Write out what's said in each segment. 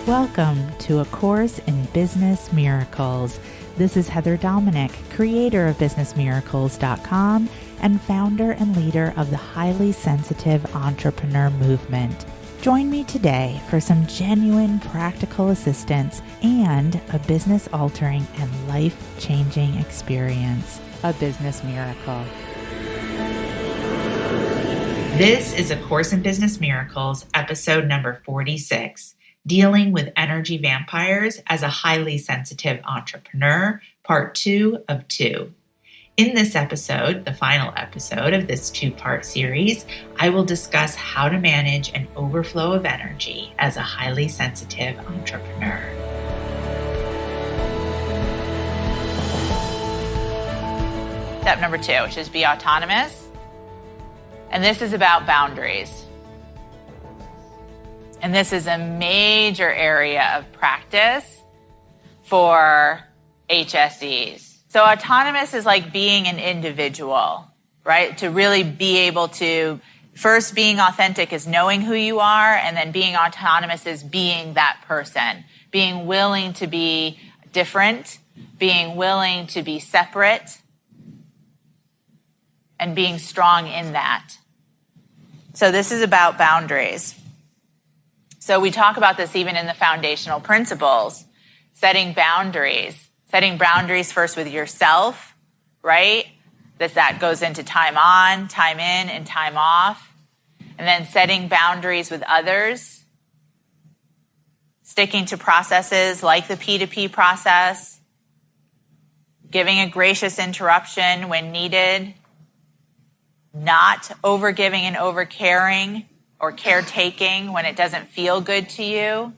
Welcome to A Course in Business Miracles. This is Heather Dominick, creator of businessmiracles.com and founder and leader of the highly sensitive entrepreneur movement. Join me today for some genuine practical assistance and a business-altering and life-changing experience, a business miracle. This is A Course in Business Miracles, episode number 46. Dealing with Energy Vampires as a Highly Sensitive Entrepreneur, Part 2 of 2. In this episode, the final episode of this two-part series, I will discuss how to manage an overflow of energy as a highly sensitive entrepreneur. Step number 2, which is be autonomous. And this is about boundaries. And this is a major area of practice for HSEs. So autonomous is like being an individual, right? To really be able to, first being authentic is knowing who you are, and then being autonomous is being that person, being willing to be different, being willing to be separate, and being strong in that. So this is about boundaries. So we talk about this even in the foundational principles, setting boundaries first with yourself, right? That goes into time on, time in, and time off. And then setting boundaries with others, sticking to processes like the P2P process, giving a gracious interruption when needed, not overgiving and overcaring, or caretaking when it doesn't feel good to you.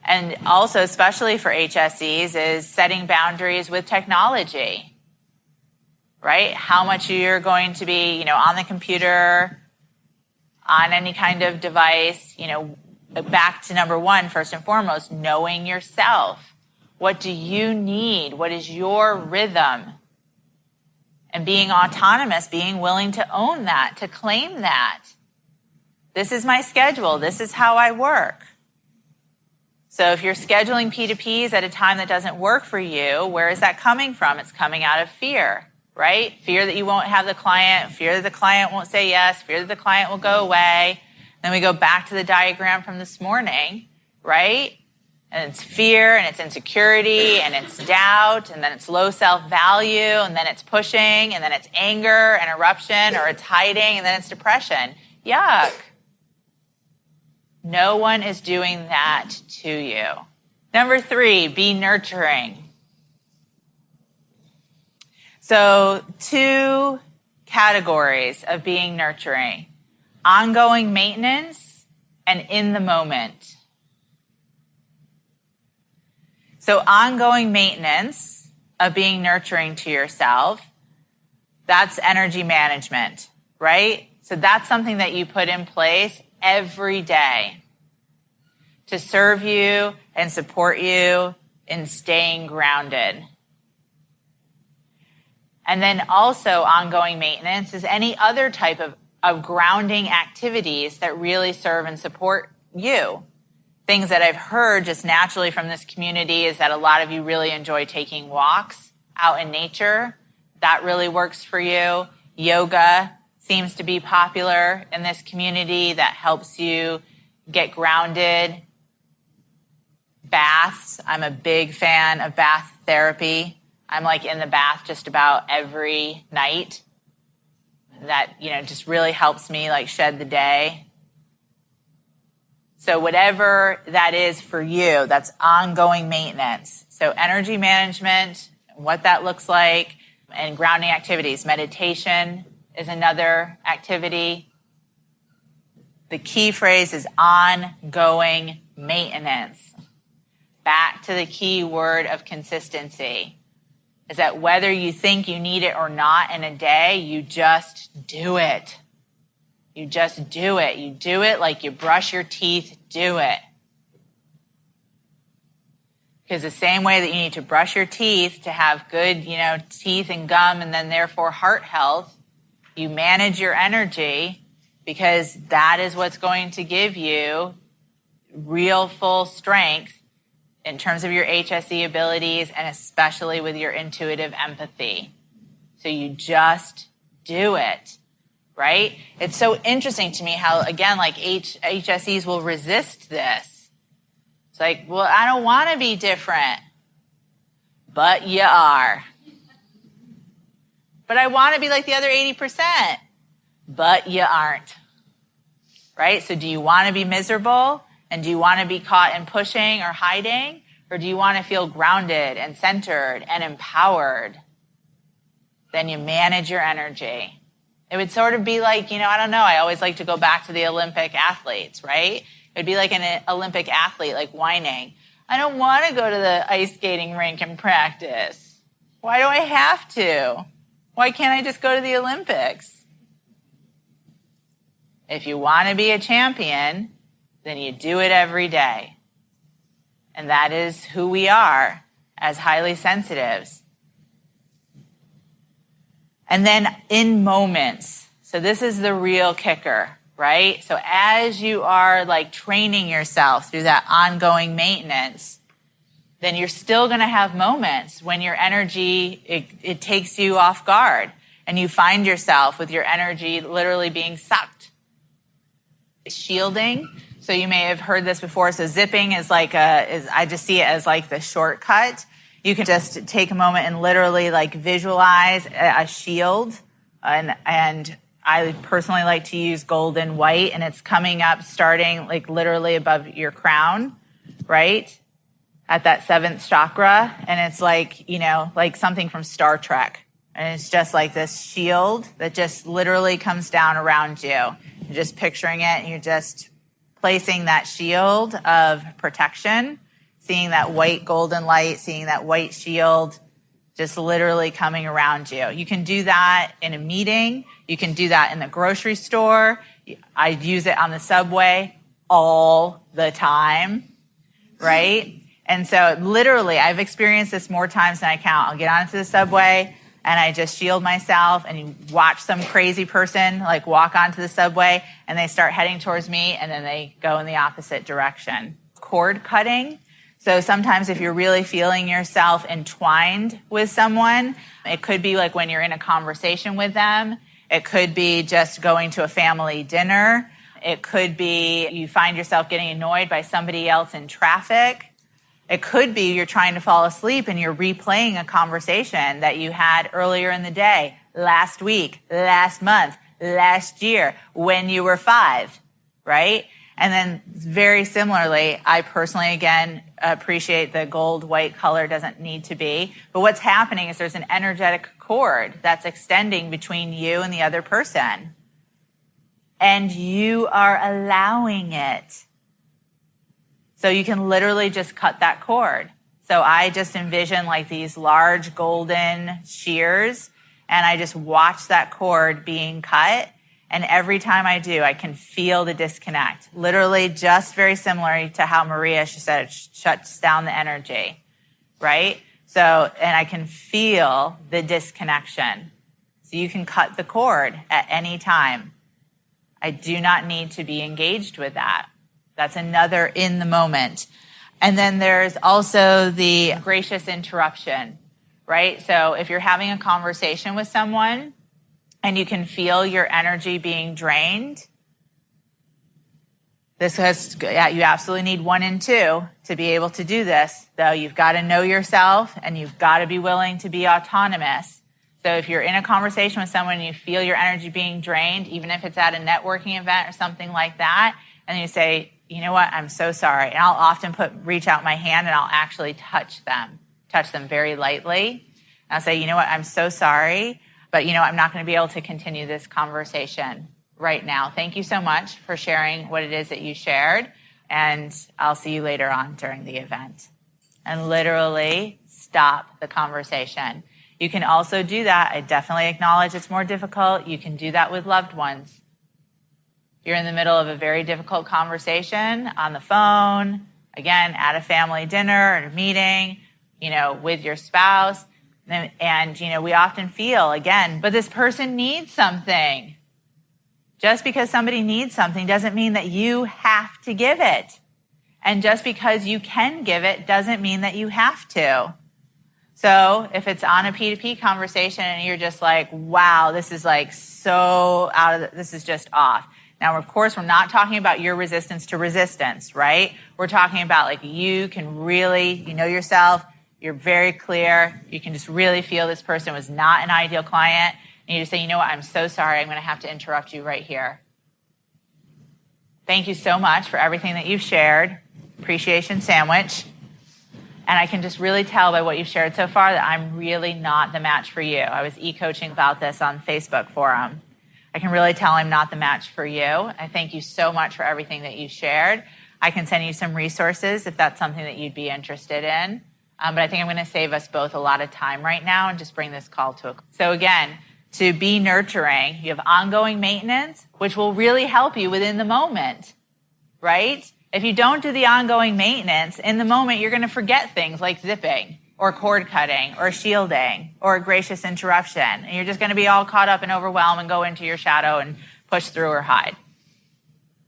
And also, especially for HSEs, is setting boundaries with technology, right? How much you're going to be, on the computer, on any kind of device, back to number 1, first and foremost, knowing yourself. What do you need? What is your rhythm? And being autonomous, being willing to own that, to claim that. This is my schedule. This is how I work. So if you're scheduling P2Ps at a time that doesn't work for you, where is that coming from? It's coming out of fear, right? Fear that you won't have the client, fear that the client won't say yes, fear that the client will go away. Then we go back to the diagram from this morning, right? And it's fear, and it's insecurity, and it's doubt, and then it's low self-value, and then it's pushing, and then it's anger and eruption, or it's hiding, and then it's depression. Yuck. No one is doing that to you. Number 3, be nurturing. So 2 categories of being nurturing: ongoing maintenance and in the moment. So ongoing maintenance of being nurturing to yourself, that's energy management, right? So that's something that you put in place every day to serve you and support you in staying grounded. And then also ongoing maintenance is any other type of grounding activities that really serve and support you. Things that I've heard just naturally from this community is that a lot of you really enjoy taking walks out in nature. That really works for you. Yoga seems to be popular in this community. That helps you get grounded. Baths. I'm a big fan of bath therapy. I'm like in the bath just about every night. That, just really helps me like shed the day. So whatever that is for you, that's ongoing maintenance. So energy management, what that looks like, and grounding activities. Meditation is another activity. The key phrase is ongoing maintenance. Back to the key word of consistency. Is that whether you think you need it or not in a day, you just do it. You just do it. You do it like you brush your teeth, do it. Because the same way that you need to brush your teeth to have good, teeth and gum and then therefore heart health, you manage your energy because that is what's going to give you real full strength in terms of your HSE abilities and especially with your intuitive empathy. So you just do it, right? It's so interesting to me how, again, like HSEs will resist this. It's like, well, I don't want to be different, but you are. But I want to be like the other 80%, but you aren't, right? So do you want to be miserable? And do you want to be caught in pushing or hiding? Or do you want to feel grounded and centered and empowered? Then you manage your energy. It would sort of be like, I don't know, I always like to go back to the Olympic athletes, right? It would be like an Olympic athlete, like whining. I don't want to go to the ice skating rink and practice. Why do I have to? Why can't I just go to the Olympics? If you want to be a champion, then you do it every day. And that is who we are as highly sensitives. And then in moments, so this is the real kicker, right? So as you are like training yourself through that ongoing maintenance, then you're still going to have moments when your energy, it takes you off guard and you find yourself with your energy literally being sucked. Shielding. So you may have heard this before. So zipping is I just see it as like the shortcut. You can just take a moment and literally like visualize a shield. And I personally like to use gold and white, and it's coming up starting like literally above your crown, right? At that 7th chakra. And it's like, like something from Star Trek. And it's just like this shield that just literally comes down around you. You're just picturing it, and you're just placing that shield of protection, seeing that white golden light, seeing that white shield just literally coming around you. You can do that in a meeting. You can do that in the grocery store. I use it on the subway all the time, right? And so literally, I've experienced this more times than I count. I'll get onto the subway, and I just shield myself, and you watch some crazy person like walk onto the subway, and they start heading towards me, and then they go in the opposite direction. Cord cutting. So sometimes if you're really feeling yourself entwined with someone, it could be like when you're in a conversation with them. It could be just going to a family dinner. It could be you find yourself getting annoyed by somebody else in traffic. It could be you're trying to fall asleep and you're replaying a conversation that you had earlier in the day, last week, last month, last year, when you were 5, right? And then very similarly, I personally, again, appreciate the gold-white color doesn't need to be. But what's happening is there's an energetic cord that's extending between you and the other person. And you are allowing it. So you can literally just cut that cord. So I just envision like these large golden shears, and I just watch that cord being cut. And every time I do, I can feel the disconnect. Literally just very similar to how Maria, she said, it shuts down the energy, right? So, and I can feel the disconnection. So you can cut the cord at any time. I do not need to be engaged with that. That's another in the moment. And then there's also the gracious interruption, right? So if you're having a conversation with someone and you can feel your energy being drained, you absolutely need 1 and 2 to be able to do this. Though you've got to know yourself and you've got to be willing to be autonomous. So if you're in a conversation with someone and you feel your energy being drained, even if it's at a networking event or something like that, and you say, you know what, I'm so sorry. And I'll often reach out my hand and I'll actually touch them very lightly. And I'll say, you know what, I'm so sorry, but I'm not going to be able to continue this conversation right now. Thank you so much for sharing what it is that you shared. And I'll see you later on during the event. And literally stop the conversation. You can also do that. I definitely acknowledge it's more difficult. You can do that with loved ones. You're in the middle of a very difficult conversation on the phone, again, at a family dinner or a meeting, with your spouse. And we often feel, again, but this person needs something. Just because somebody needs something doesn't mean that you have to give it. And just because you can give it doesn't mean that you have to. So if it's on a P2P conversation and you're just like, wow, this is like so this is just off. Now, of course, we're not talking about your resistance to resistance, right? We're talking about like you can really, you know yourself, you're very clear, you can just really feel this person was not an ideal client, and you just say, you know what, I'm so sorry, I'm going to have to interrupt you right here. Thank you so much for everything that you've shared. Appreciation sandwich. And I can just really tell by what you've shared so far that I'm really not the match for you. I was e-coaching about this on Facebook forum. I can really tell I'm not the match for you. I thank you so much for everything that you shared. I can send you some resources if that's something that you'd be interested in. But I think I'm going to save us both a lot of time right now and just bring this call to a close. So again, to be nurturing, you have ongoing maintenance, which will really help you within the moment, right? If you don't do the ongoing maintenance, in the moment, you're going to forget things like zipping or cord cutting or shielding or a gracious interruption. And you're just going to be all caught up and overwhelmed and go into your shadow and push through or hide.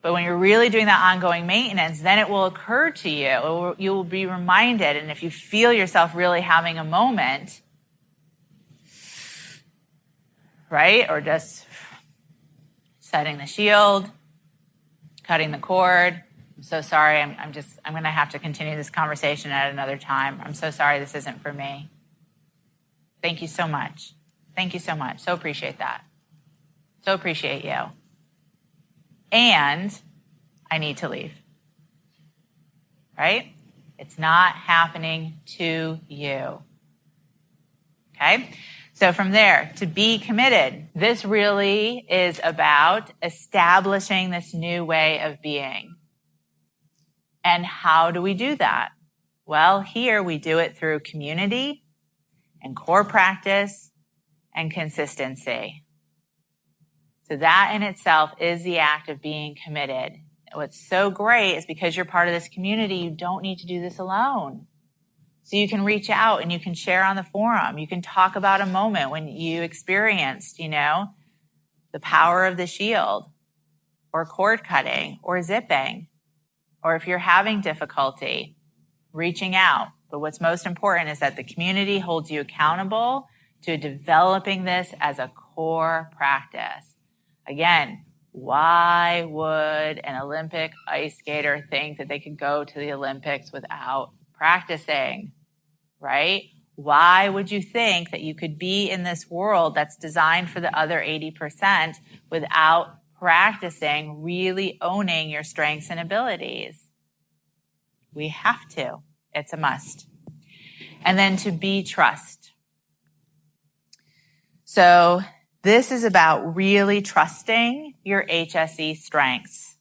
But when you're really doing that ongoing maintenance, then it will occur to you. You will be reminded. And if you feel yourself really having a moment, right? Or just setting the shield, cutting the cord. I'm so sorry. I'm going to have to continue this conversation at another time. I'm so sorry this isn't for me. Thank you so much. Thank you so much. So appreciate that. So appreciate you. And I need to leave. Right? It's not happening to you. Okay? So from there, to be committed, this really is about establishing this new way of being. And how do we do that? Well, here we do it through community and core practice and consistency. So that in itself is the act of being committed. What's so great is because you're part of this community, you don't need to do this alone. So you can reach out and you can share on the forum. You can talk about a moment when you experienced, the power of the shield or cord cutting or zipping. Or if you're having difficulty, reaching out. But what's most important is that the community holds you accountable to developing this as a core practice. Again, why would an Olympic ice skater think that they could go to the Olympics without practicing, right? Why would you think that you could be in this world that's designed for the other 80% without practicing, really owning your strengths and abilities? We have to. It's a must. And then to be trust. So this is about really trusting your HSE strengths.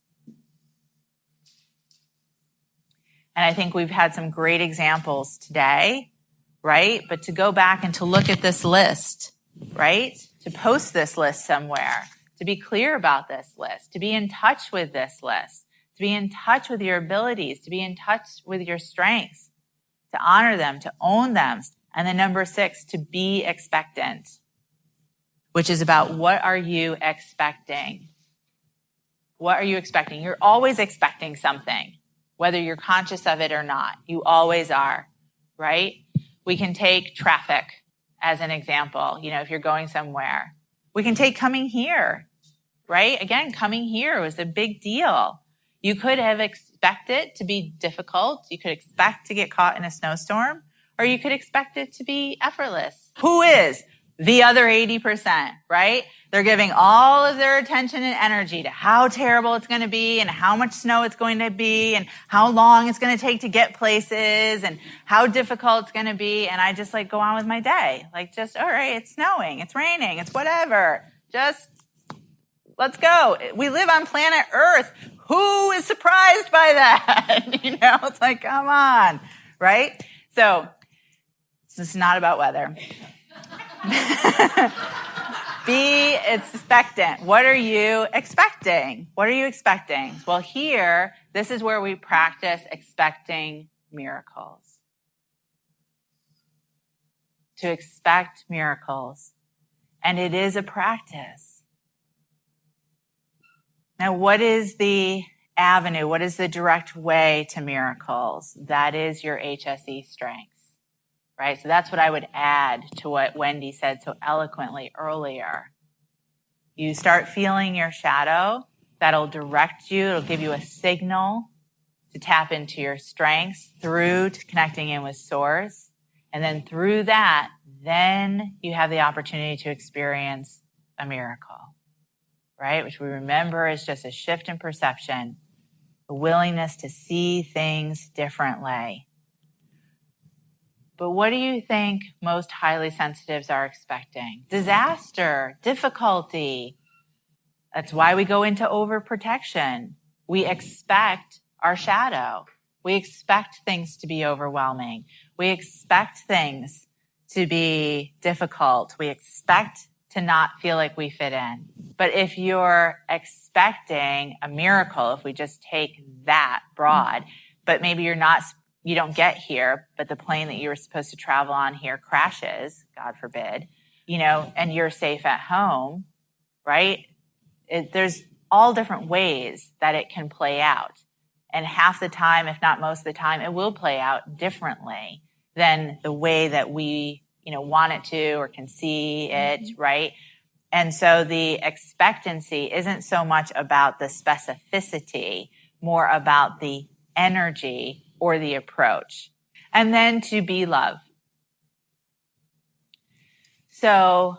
And I think we've had some great examples today, right? But to go back and to look at this list, right? To post this list somewhere. To be clear about this list, to be in touch with this list, to be in touch with your abilities, to be in touch with your strengths, to honor them, to own them. And then number 6, to be expectant, which is about what are you expecting? What are you expecting? You're always expecting something, whether you're conscious of it or not. You always are, right? We can take traffic as an example. If you're going somewhere, we can take coming here. Right? Again, coming here was a big deal. You could have expected to be difficult. You could expect to get caught in a snowstorm, or you could expect it to be effortless. Who is the other 80%, right? They're giving all of their attention and energy to how terrible it's going to be and how much snow it's going to be and how long it's going to take to get places and how difficult it's going to be. And I just go on with my day. All right, it's snowing, it's raining, it's whatever. Let's go. We live on planet Earth. Who is surprised by that? It's like, come on, right? So it's not about weather. Be expectant. What are you expecting? What are you expecting? Well, here, this is where we practice expecting miracles. To expect miracles. And it is a practice. Now, what is the avenue? What is the direct way to miracles? That is your HSE strengths, right? So that's what I would add to what Wendy said so eloquently earlier. You start feeling your shadow. That'll direct you. It'll give you a signal to tap into your strengths through to connecting in with Source. And then through that, then you have the opportunity to experience a miracle, right? Which we remember is just a shift in perception, a willingness to see things differently. But what do you think most highly sensitives are expecting? Disaster, difficulty. That's why we go into overprotection. We expect our shadow. We expect things to be overwhelming. We expect things to be difficult. We expect to not feel like we fit in. But if you're expecting a miracle, if we just take that broad, but maybe you don't get here, but the plane that you were supposed to travel on here crashes, God forbid, and you're safe at home, right? There's all different ways that it can play out. And half the time, if not most of the time, it will play out differently than the way that we, want it to or can see it, right? And so the expectancy isn't so much about the specificity, more about the energy or the approach. And then to be love. So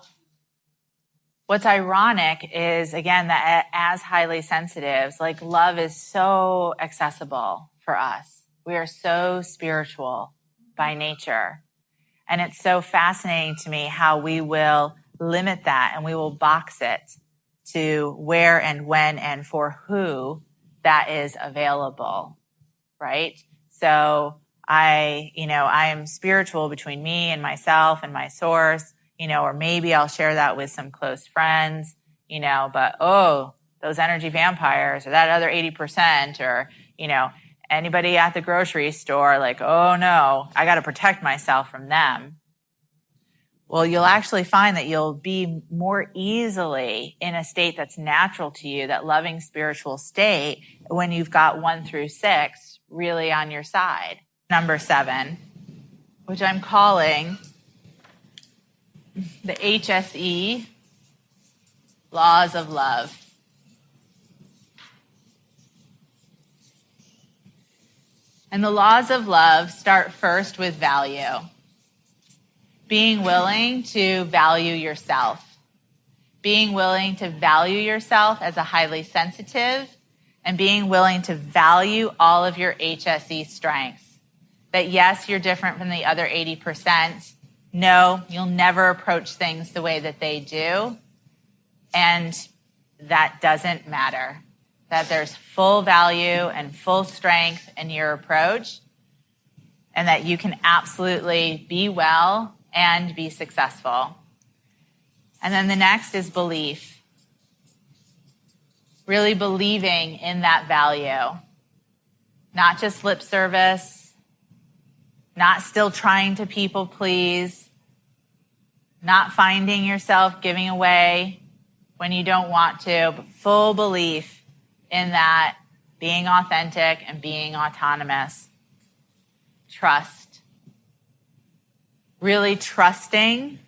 what's ironic is, again, that as highly sensitives, like love is so accessible for us. We are so spiritual by nature. And it's so fascinating to me how we will limit that and we will box it to where and when and for who that is available, right? So I am spiritual between me and myself and my source, or maybe I'll share that with some close friends, but those energy vampires or that other 80% or, anybody at the grocery store, like, oh no, I got to protect myself from them. Well, you'll actually find that you'll be more easily in a state that's natural to you, that loving spiritual state, when you've got 1 through 6 really on your side. Number 7, which I'm calling the HSE laws of love. And the laws of love start first with value. Being willing to value yourself. Being willing to value yourself as a highly sensitive, and being willing to value all of your HSE strengths. That yes, you're different from the other 80%. No, you'll never approach things the way that they do. And that doesn't matter. That there's full value and full strength in your approach, and that you can absolutely be well and be successful. And then the next is belief. Really believing in that value. Not just lip service, not still trying to people please, not finding yourself giving away when you don't want to, but full belief in that being authentic and being autonomous. Trust. Really trusting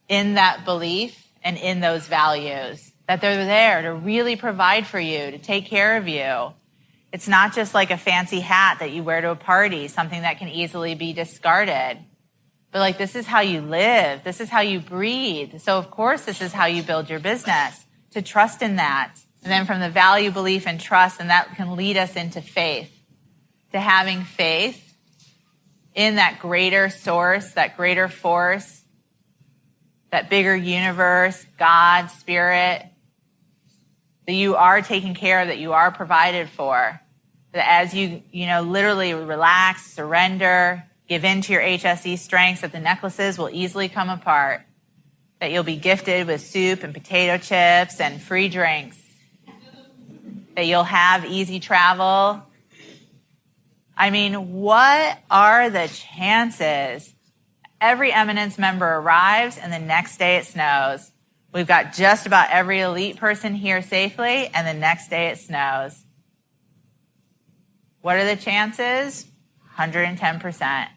in that belief and in those values, that they're there to really provide for you, to take care of you. It's not just like a fancy hat that you wear to a party, something that can easily be discarded. But like, this is how you live. This is how you breathe. So of course, this is how you build your business, to trust in that. And then from the value, belief, and trust, and that can lead us into faith, to having faith in that greater source, that greater force, that bigger universe, God, spirit, that you are taken care of, that you are provided for. That as you literally relax, surrender, give in to your HSE strengths, that the necklaces will easily come apart. That you'll be gifted with soup and potato chips and free drinks. That you'll have easy travel. I mean, what are the chances? Every Eminence member arrives and the next day it snows. We've got just about every elite person here safely, and the next day it snows. What are the chances? 110%.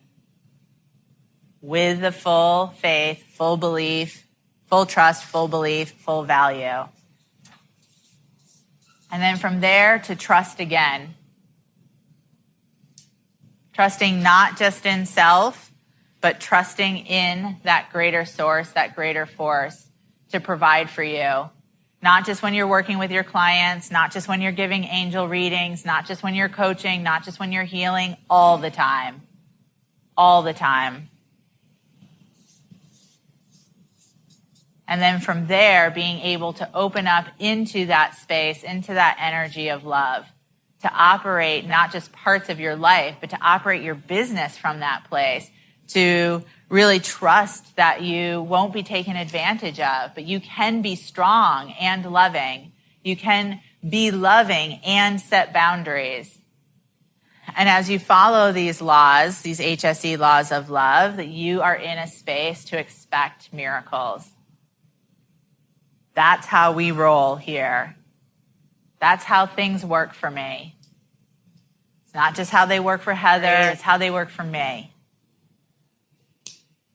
With the full faith, full belief, full trust, full belief, full value. And then from there to trust again. Trusting not just in self, but trusting in that greater source, that greater force to provide for you. Not just when you're working with your clients, not just when you're giving angel readings, not just when you're coaching, not just when you're healing, all the time. All the time. And then from there, being able to open up into that space, into that energy of love, to operate not just parts of your life, but to operate your business from that place, to really trust that you won't be taken advantage of, but you can be strong and loving. You can be loving and set boundaries. And as you follow these laws, these HSE laws of love, that you are in a space to expect miracles. That's how we roll here. That's how things work for me. It's not just how they work for Heather, it's how they work for me.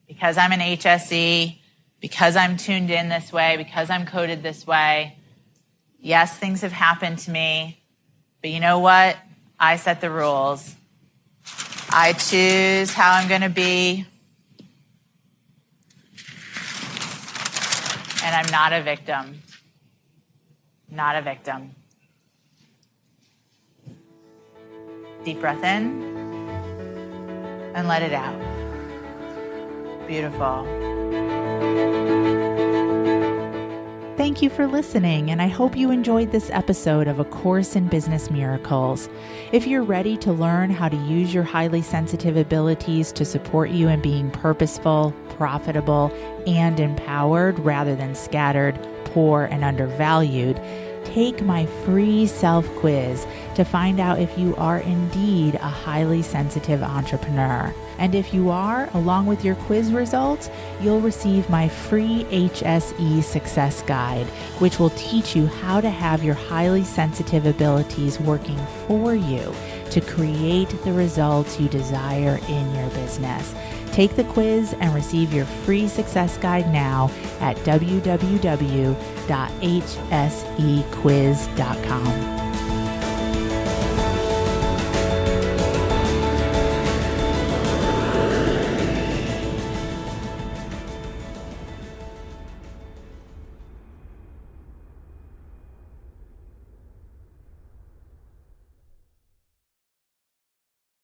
Because I'm an HSE, because I'm tuned in this way, because I'm coded this way, yes, things have happened to me, but you know what? I set the rules. I choose how I'm going to be. And I'm not a victim. Not a victim. Deep breath in and let it out. Beautiful. Thank you for listening, and I hope you enjoyed this episode of A Course in Business Miracles. If you're ready to learn how to use your highly sensitive abilities to support you in being purposeful, profitable, and empowered rather than scattered, poor, and undervalued, take my free self-quiz to find out if you are indeed a highly sensitive entrepreneur. And if you are, along with your quiz results, you'll receive my free HSE Success Guide, which will teach you how to have your highly sensitive abilities working for you to create the results you desire in your business. Take the quiz and receive your free success guide now at www.hsequiz.com.